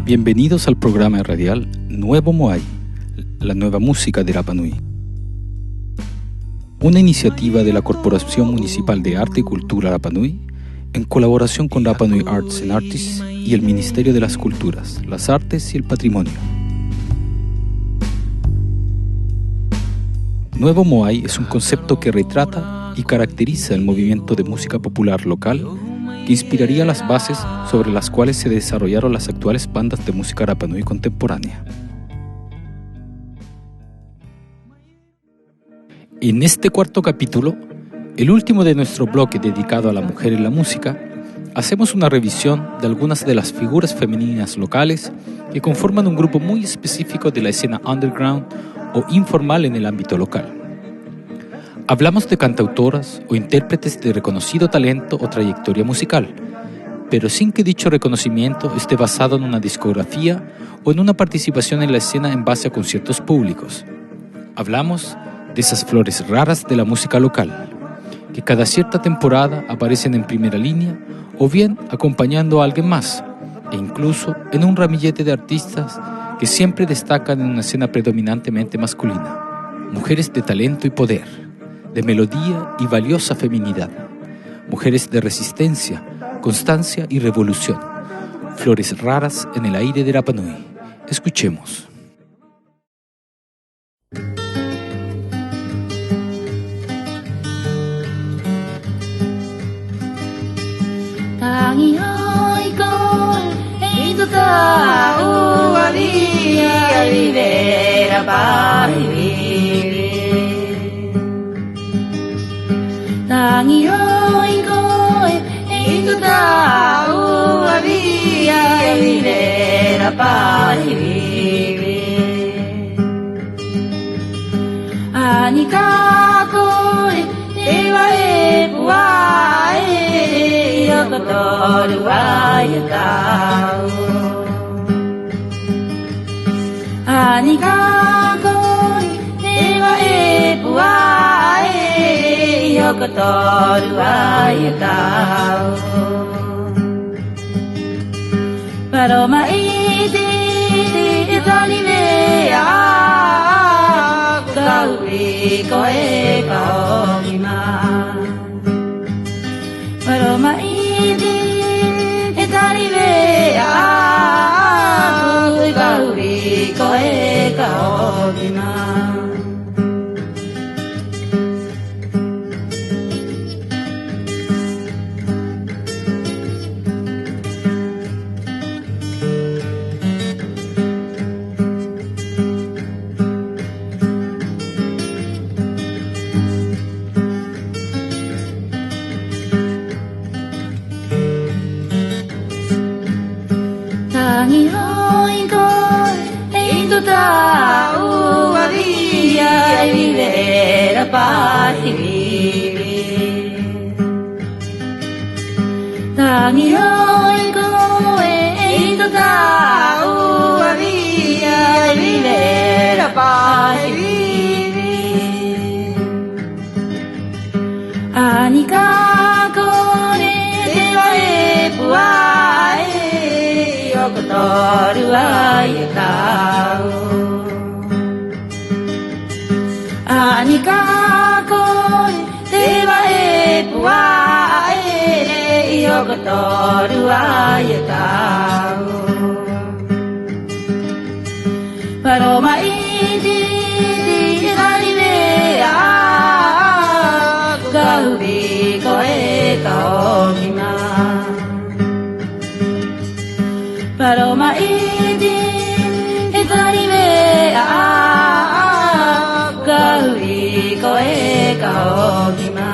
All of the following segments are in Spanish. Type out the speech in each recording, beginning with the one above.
Bienvenidos al programa radial Nuevo Moai, la nueva música de Rapa Nui. Una iniciativa de la Corporación Municipal de Arte y Cultura Rapa Nui, en colaboración con Rapa Nui Arts and Artists y el Ministerio de las Culturas, las Artes y el Patrimonio. Nuevo Moai es un concepto que retrata y caracteriza el movimiento de música popular local que inspiraría las bases sobre las cuales se desarrollaron las actuales bandas de música Rapa Nui contemporánea. En este cuarto capítulo, el último de nuestro bloque dedicado a la mujer en la música, hacemos una revisión de algunas de las figuras femeninas locales que conforman un grupo muy específico de la escena underground o informal en el ámbito local. Hablamos de cantautoras o intérpretes de reconocido talento o trayectoria musical, pero sin que dicho reconocimiento esté basado en una discografía o en una participación en la escena en base a conciertos públicos. Hablamos de esas flores raras de la música local, que cada cierta temporada aparecen en primera línea o bien acompañando a alguien más, e incluso en un ramillete de artistas que siempre destacan en una escena predominantemente masculina. Mujeres de talento y poder, de melodía y valiosa feminidad, mujeres de resistencia, constancia y revolución, flores raras en el aire de Rapa Nui. Escuchemos. Tangi hoi koe, e tu tau avia e vivera pai vive. Ani ka koe, te wa e pua e yokotoru wa e tau. Ani ka koe, te wa e pua yokotoru ai tau. Paroma iti itali vea kauri koe kaogima. Paroma iti itali vea kauri koe kaogima. Tangi hoi koe, e tu tau avia e vivera pai vive. Tangi hoi koe, e tu tau avia e vivera pai vive. Ani ka kore te wa e puai yokotoru ai tau. Ani ka koe te wa e puai yokotoru ai tau. Paroma iti hari vea kauri koe kaogima. Paroma iti itari vea kauri koe kaogima.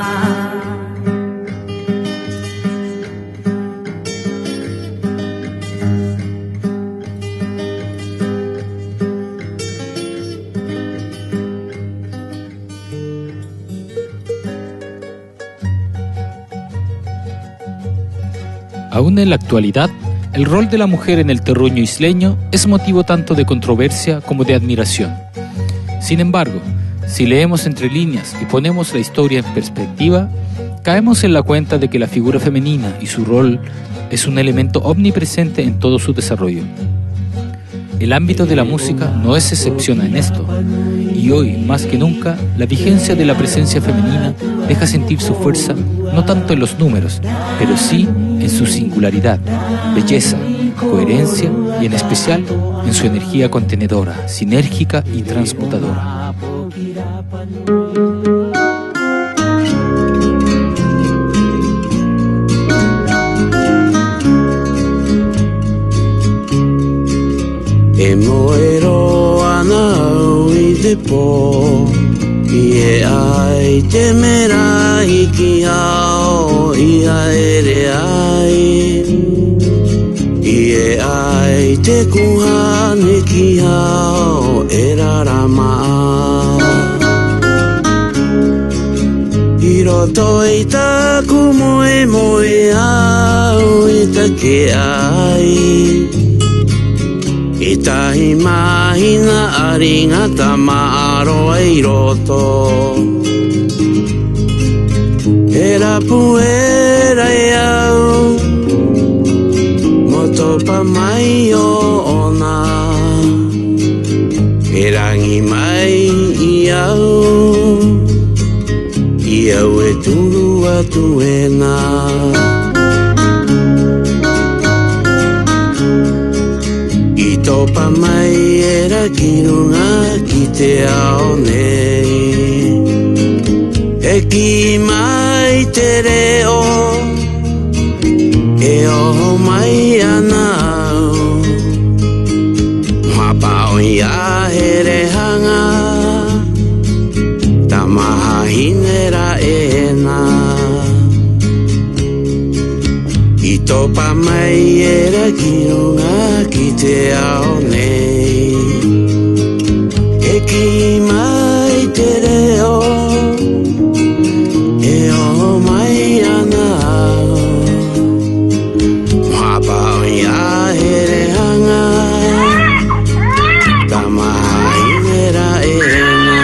Aún en la actualidad, el rol de la mujer en el terruño isleño es motivo tanto de controversia como de admiración. Sin embargo, si leemos entre líneas y ponemos la historia en perspectiva, caemos en la cuenta de que la figura femenina y su rol es un elemento omnipresente en todo su desarrollo. El ámbito de la música no es excepción en esto, y hoy, más que nunca, la vigencia de la presencia femenina deja sentir su fuerza no tanto en los números, pero sí en su singularidad, belleza, coherencia y en especial en su energía contenedora, sinérgica y transmutadora. E moero ana ui te pō, I e ai te mera hiki hao, I a ere ai. I e ai te kuhane ki hao, e rarama I roto I taku moe moe au, I take ai. I tahi mahina aringata maaro ai roto. E rapu e rai au, motopa mai o ona. E rangi mai I au e turu atu e nā. Topa mai e ra kirunga ki te ao nei. E ki mai te reo, e oho mai ana au. Mapa o ia here hanga, tamaha hinera e na. I topa mai e ra kirunga ki te ao nei. E ki mai te reo, e o mai ana au. Hapa o ia here hanga, tamaha hinera e na.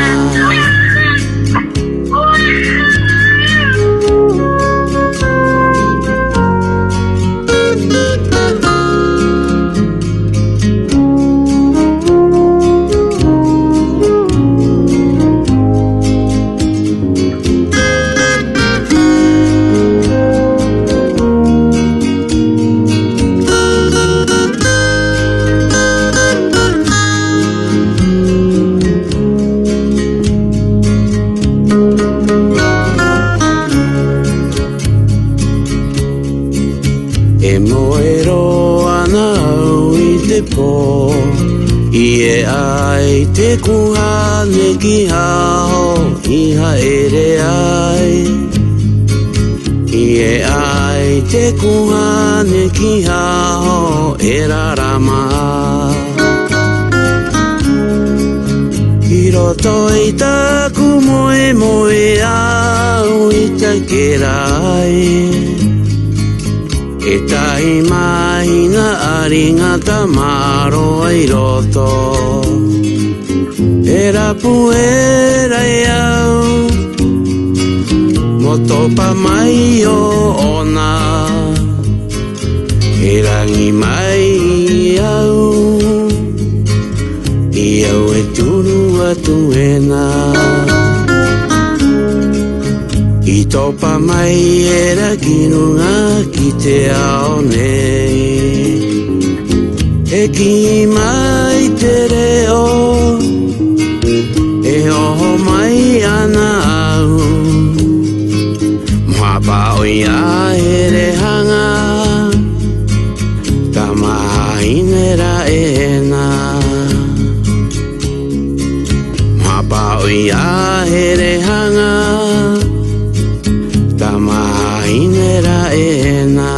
E moero ana ui te pō, I e ai te kuhane ki hao, I ha ere ai. I e ai te kuhane ki hao, e rarama I roto I taku moe moe au I take rai. E tahi mahina aringata maro ai roto. E rapu e rai au, motopa mai o ona. E rangi mai au, I au e turu atu e nā. I topa mai e ra kirunga ki te ao nei. E ki mai te reo, e oho mai ana au. Mwapa o ia here hanga, tamaha hinera e nā. Mwapa o ia here hanga, tamaha hinera e nā.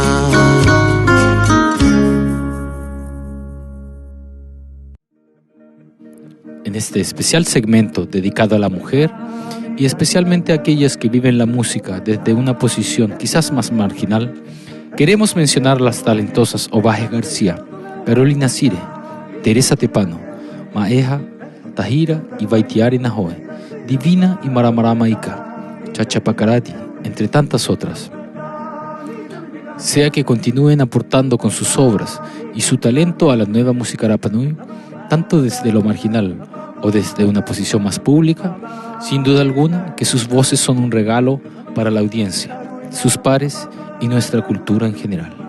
En este especial segmento dedicado a la mujer y especialmente a aquellas que viven la música desde una posición quizás más marginal, queremos mencionar las talentosas Ovaje García, Carolina Sire, Teresa Tepano, Maeja, Tahira y Vaitiari Nahoe, Divina y Maramarama Ika, Chachapacarati, entre tantas otras. Sea que continúen aportando con sus obras y su talento a la nueva música Rapa Nui, tanto desde lo marginal o desde una posición más pública, sin duda alguna que sus voces son un regalo para la audiencia, sus pares y nuestra cultura en general.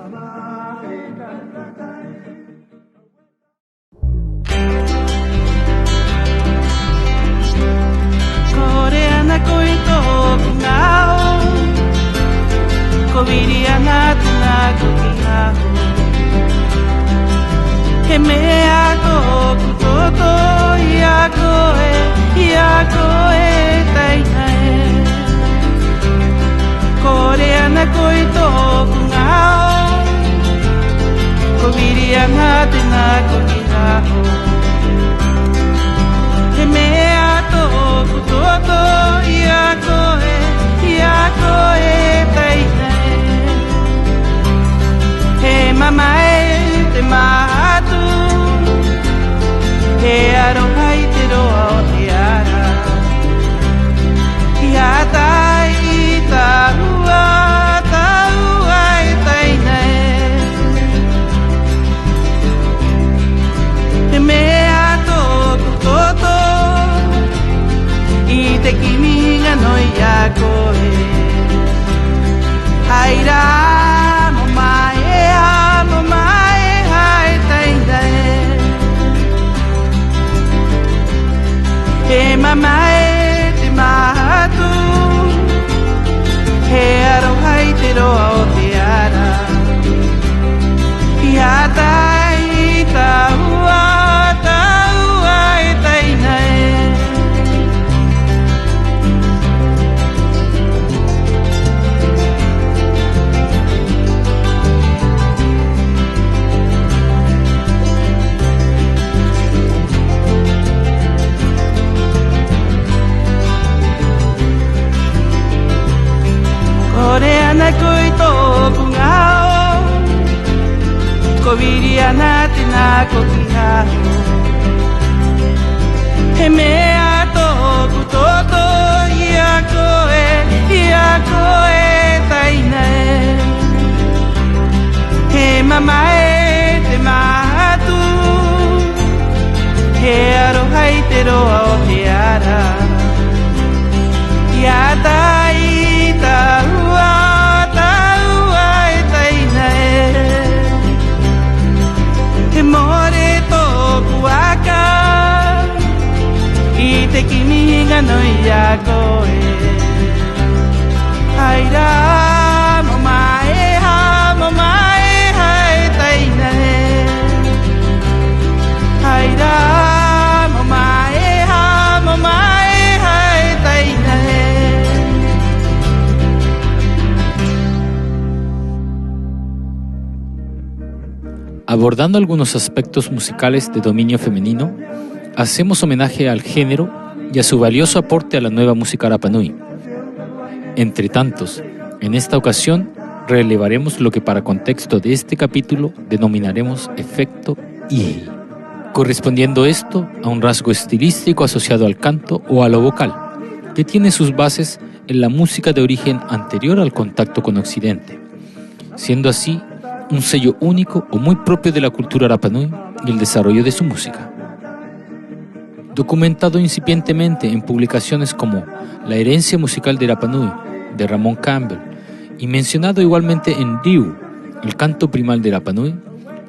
Abordando algunos aspectos musicales de dominio femenino, hacemos homenaje al género y a su valioso aporte a la nueva música Rapa Nui. Entre tantos, en esta ocasión relevaremos lo que para contexto de este capítulo denominaremos efecto I, correspondiendo esto a un rasgo estilístico asociado al canto o a lo vocal, que tiene sus bases en la música de origen anterior al contacto con Occidente, siendo así un sello único o muy propio de la cultura Rapa Nui y el desarrollo de su música. Documentado incipientemente en publicaciones como La herencia musical de Rapa Nui, de Ramón Campbell, y mencionado igualmente en Riu, el canto primal de Rapa Nui,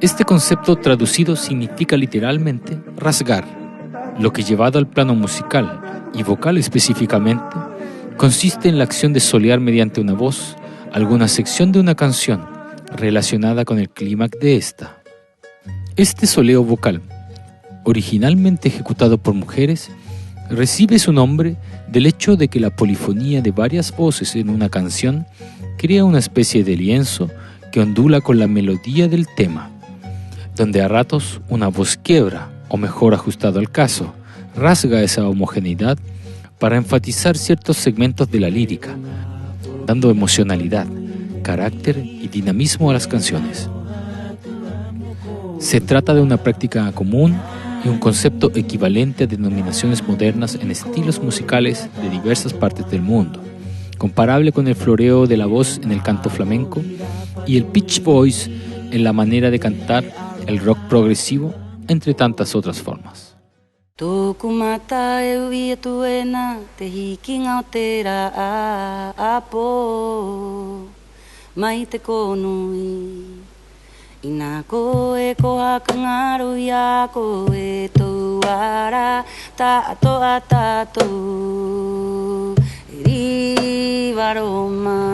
este concepto traducido significa literalmente rasgar, lo que llevado al plano musical y vocal específicamente, consiste en la acción de solear mediante una voz alguna sección de una canción relacionada con el clímax de esta. Este soleo vocal, originalmente ejecutado por mujeres, recibe su nombre del hecho de que la polifonía de varias voces en una canción crea una especie de lienzo que ondula con la melodía del tema, donde a ratos una voz quiebra, o mejor ajustado al caso, rasga esa homogeneidad para enfatizar ciertos segmentos de la lírica, dando emocionalidad, carácter y dinamismo a las canciones. Se trata de una práctica común y un concepto equivalente a denominaciones modernas en estilos musicales de diversas partes del mundo, comparable con el floreo de la voz en el canto flamenco y el pitch voice en la manera de cantar el rock progresivo, entre tantas otras formas. Tōku mata e ui e tuena, te hiki ngau te rā a apo, mai te konui. Ina koe ko haka ngaru ia koe tō ara tāto a tātou, e riva Roma.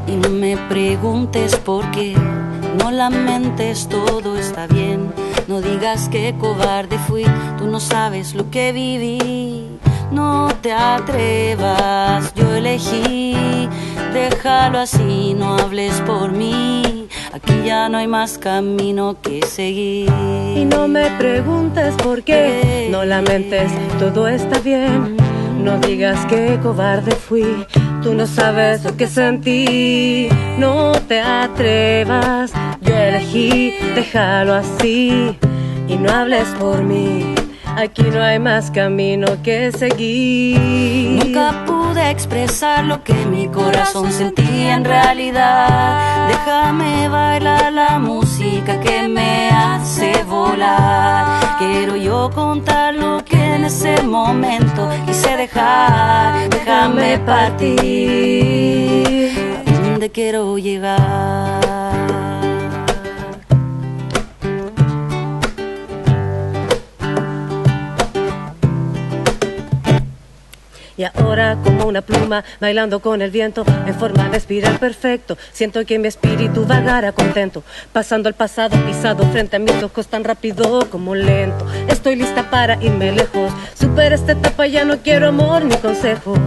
Y no me preguntes por qué, no lamentes, todo está bien. No digas que cobarde fui, tú no sabes lo que viví. No te atrevas, yo elegí, déjalo así, no hables por mí. Aquí ya no hay más camino que seguir. Y no me preguntes por qué, no lamentes, todo está bien. No digas que cobarde fui, tú no sabes lo que sentí. No te atrevas, yo elegí, déjalo así y no hables por mí. Aquí no hay más camino que seguir. Nunca pude expresar lo que mi corazón sentía en realidad. Déjame bailar la música que me hace volar. Quiero yo contar lo que en ese momento quise dejar. Déjame partir a donde quiero llegar. Y ahora como una pluma bailando con el viento en forma de espiral perfecto, siento que mi espíritu vagara contento, pasando el pasado pisado frente a mis ojos tan rápido como lento. Estoy lista para irme lejos, supera esta etapa, ya no quiero amor ni consejos.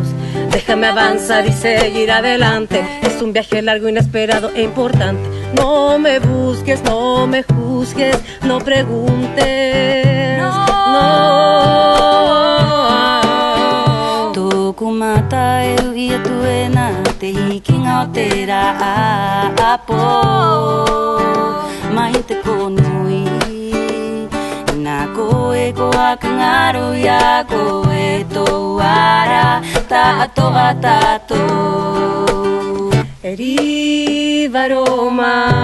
Déjame avanzar y seguir adelante, es un viaje largo, inesperado e importante. No me busques, no me juzgues, no preguntes, no. Kumata e ui e tuena, te hiki ngau te rā a apo, mai te konui. Nā koe ko haka ngaru ia koe tō ara tāto a tātou, e riva Roma.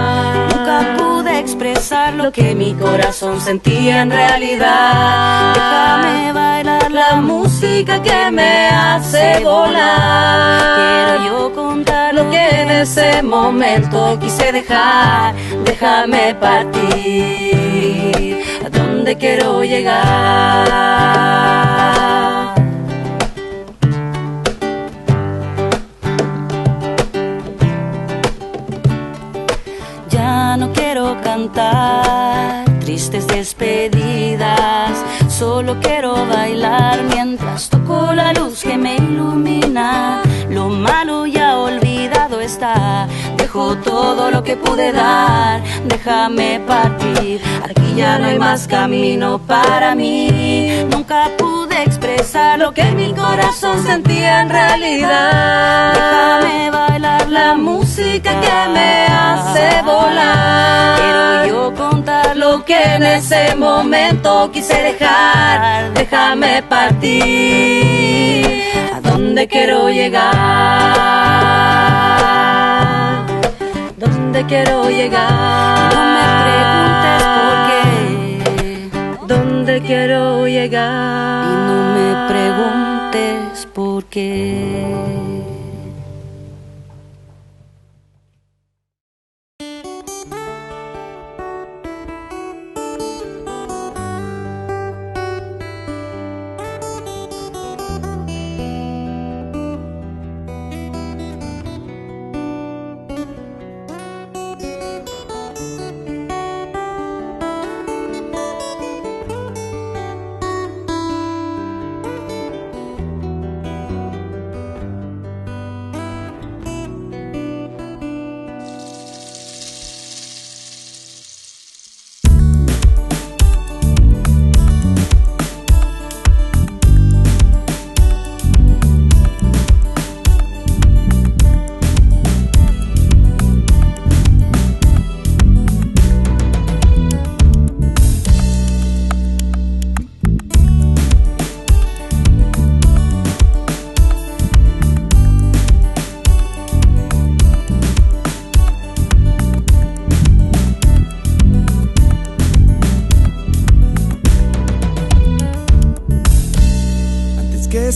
Nunca pude expresar lo que mi corazón sentía en realidad. Déjame bailar la música que me hace volar. Quiero yo contar lo que en ese momento quise dejar. Déjame partir a donde quiero llegar. Ya no quiero cantar tristes despedidas, solo quiero bailar mientras toco la luz que me ilumina. Lo malo ya olvidado está, dejo todo lo que pude dar. Déjame partir, aquí ya no hay más camino para mí. Nunca pude expresar lo que mi corazón sentía en realidad. Déjame bailar la música que me hace volar. Quiero yo contar lo que en ese momento quise dejar. Déjame partir a donde quiero llegar. Donde quiero llegar. No me preguntes por qué. Donde quiero llegar. Y no me preguntes por qué.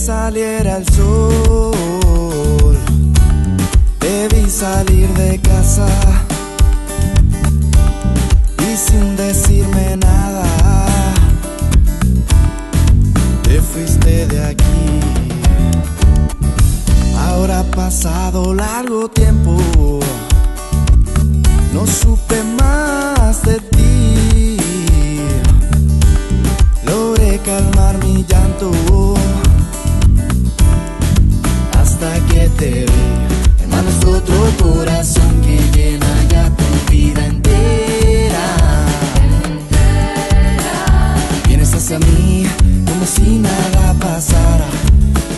saliera el sol, debí salir de casa y sin decirme nada te fuiste de aquí. Ahora ha pasado largo tiempo, no supe más de ti. Logré calmar mi llanto hasta que te vi en manos de otro corazón que llena ya tu vida entera. Vienes hacia mí como si nada pasara,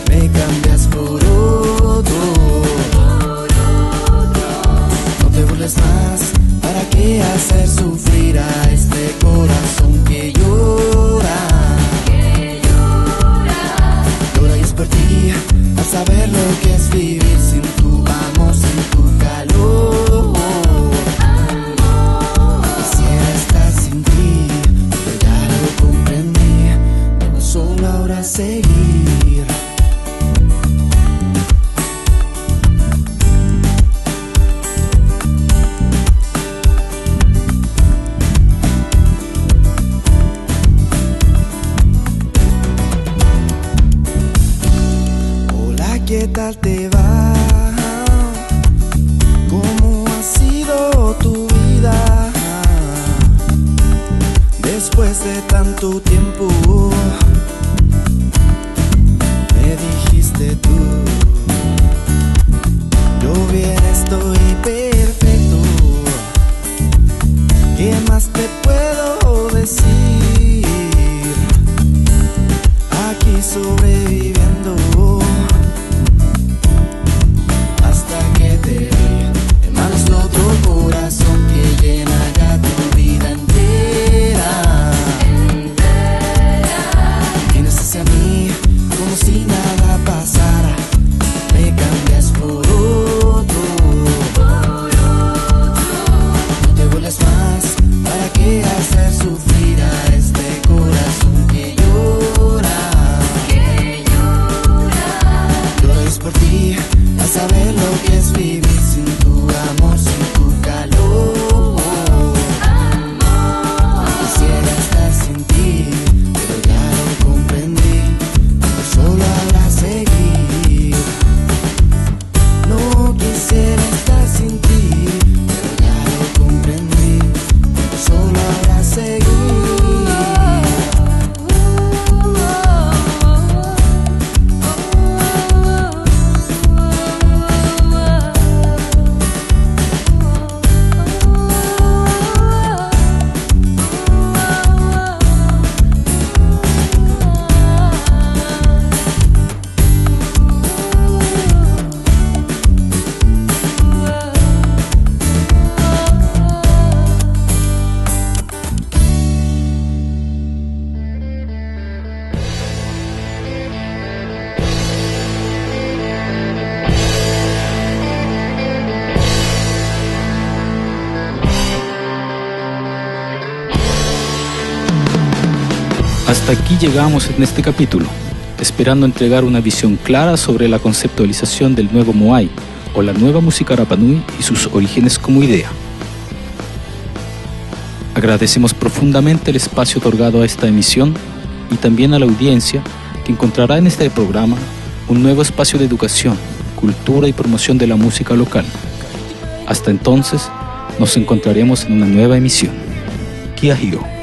me cambias por otro. No te burles más, ¿para qué hacer sufrir a este corazón que llora? Llora y es por ti, a saber lo que es vivir sin tu amor, sin tu calor. Quisiera estar sin ti, pero ya lo comprendí, debo solo ahora seguir. ¿Qué tal te va? ¿Cómo ha sido tu vida? Después de tanto tiempo, me dijiste tú, yo bien estoy perfecto. ¿Qué más te puedo decir? Aquí sobreviviendo hasta que te vi en manos de otro corazón que llena ya tu vida entera. Vienes hacia mí como si nada pasara, me cambias por otro. No te vuelves más, ¿para qué hacer sufrir a este corazón que llora? Llora es por ti, a saber lo que es vivir sin tu amor, sin tu calor. Quisiera estar sin ti, pero ya lo comprendí, pero solo ahora seguir. No quisiera estar sin ti, pero ya lo comprendí, pero solo ahora seguir. Hasta aquí llegamos en este capítulo, esperando entregar una visión clara sobre la conceptualización del nuevo Moai, o la nueva música Rapa Nui y sus orígenes como idea. Agradecemos profundamente el espacio otorgado a esta emisión y también a la audiencia que encontrará en este programa un nuevo espacio de educación, cultura y promoción de la música local. Hasta entonces, nos encontraremos en una nueva emisión. Kia Hio.